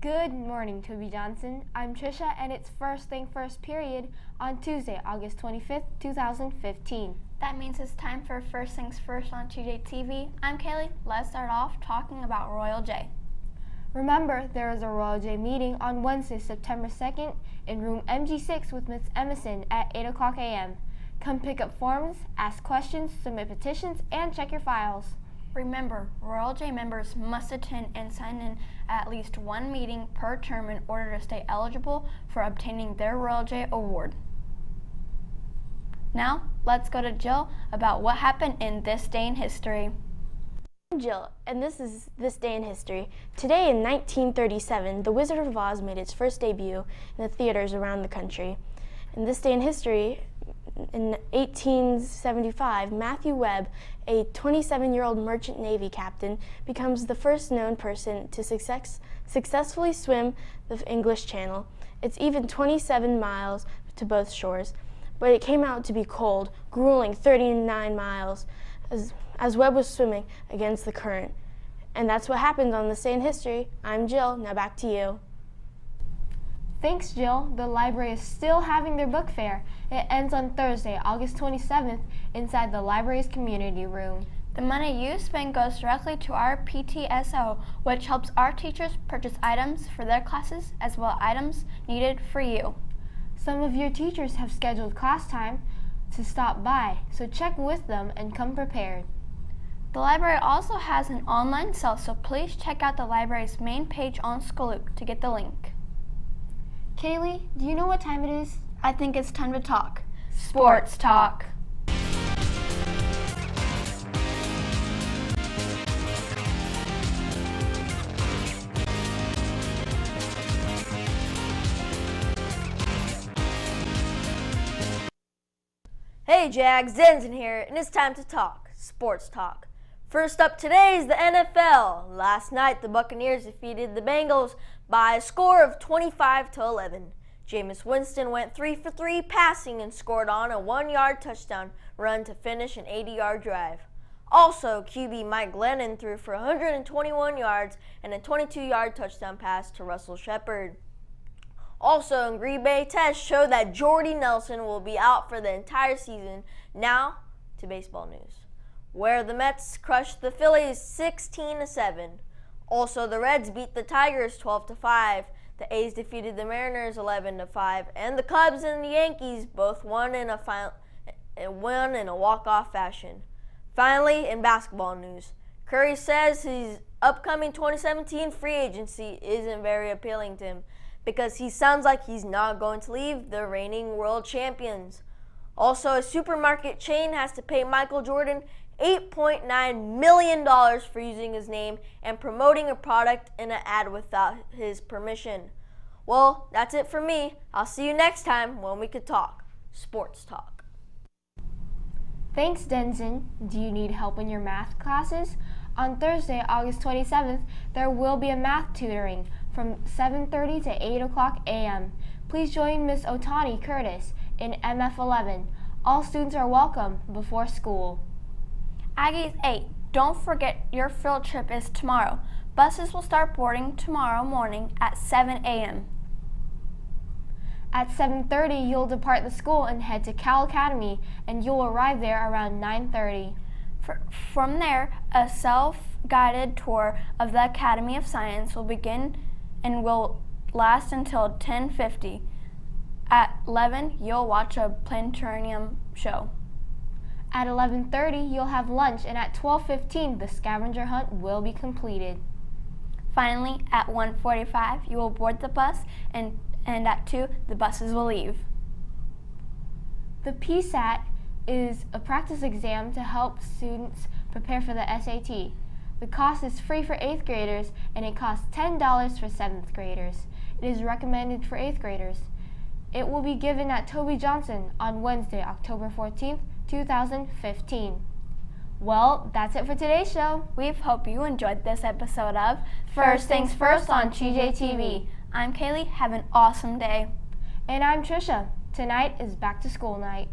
Good morning, Toby Johnson. I'm Trisha, and it's First Thing First period on Tuesday, August 25th, 2015. That means it's time for First Things First on TJTV. I'm Kaylee. Let's start off talking about Royal J. Remember, there is a Royal J meeting on Wednesday, September 2nd in room MG6 with Ms. Emerson at 8 o'clock a.m. Come pick up forms, ask questions, submit petitions, and check your files. Remember, Royal J members must attend and sign in at least one meeting per term in order to stay eligible for obtaining their Royal J award. Now, let's go to Jill about what happened in this day in history. I'm Jill, and this is This Day in History. Today in 1937, The Wizard of Oz made its first debut in the theaters around the country. In this day in history, in 1875, Matthew Webb, a 27-year-old merchant navy captain, becomes the first known person to successfully swim the English Channel. It's even 27 miles to both shores, but it came out to be cold, grueling 39 miles as Webb was swimming against the current. And that's what happened on This Day in History. I'm Jill, now back to you. Thanks, Jill. The library is still having their book fair. It ends on Thursday, August 27th, inside the library's community room. The money you spend goes directly to our PTSO, which helps our teachers purchase items for their classes as well as items needed for you. Some of your teachers have scheduled class time to stop by, so check with them and come prepared. The library also has an online sale, so please check out the library's main page on Skaloop to get the link. Kaylee, do you know what time it is? I think it's time to talk. Sports talk. Hey Jags, Denson here, and it's time to talk. Sports talk. First up today is the NFL. Last night, the Buccaneers defeated the Bengals by a score of 25-11. Jameis Winston went 3 for 3 passing and scored on a 1-yard touchdown run to finish an 80-yard drive. Also, QB Mike Glennon threw for 121 yards and a 22-yard touchdown pass to Russell Shepard. Also, in Green Bay, tests show that Jordy Nelson will be out for the entire season. Now, to baseball news, where the Mets crushed the Phillies 16-7. Also, the Reds beat the Tigers 12-5. The A's defeated the Mariners 11-5, and the Cubs and the Yankees both won in a walk-off fashion. Finally, in basketball news, Curry says his upcoming 2017 free agency isn't very appealing to him because he sounds like he's not going to leave the reigning world champions. Also, a supermarket chain has to pay Michael Jordan $8.9 million for using his name and promoting a product in an ad without his permission. Well, that's it for me. I'll see you next time when we could talk sports talk. Thanks, Denson. Do you need help in your math classes? On Thursday, August 27th, there will be a math tutoring from 7:30 to 8 o'clock a.m. Please join Miss Otani Curtis in MF 11. All students are welcome before school. Aggies 8, don't forget your field trip is tomorrow. Buses will start boarding tomorrow morning at 7 a.m. At 7:30, you'll depart the school and head to Cal Academy, and you'll arrive there around 9:30. From there, a self-guided tour of the Academy of Science will begin and will last until 10:50. At 11, you'll watch a planetarium show. At 11:30, you'll have lunch, and at 12:15, the scavenger hunt will be completed. Finally, at 1:45, you will board the bus, and at 2, the buses will leave. The PSAT is a practice exam to help students prepare for the SAT. The cost is free for 8th graders, and it costs $10 for 7th graders. It is recommended for 8th graders. It will be given at Toby Johnson on Wednesday, October 14th, 2015. Well, that's it for today's show. We hope you enjoyed this episode of First Things First on TJTV. I'm Kaylee. Have an awesome day. And I'm Trisha. Tonight is back to school night.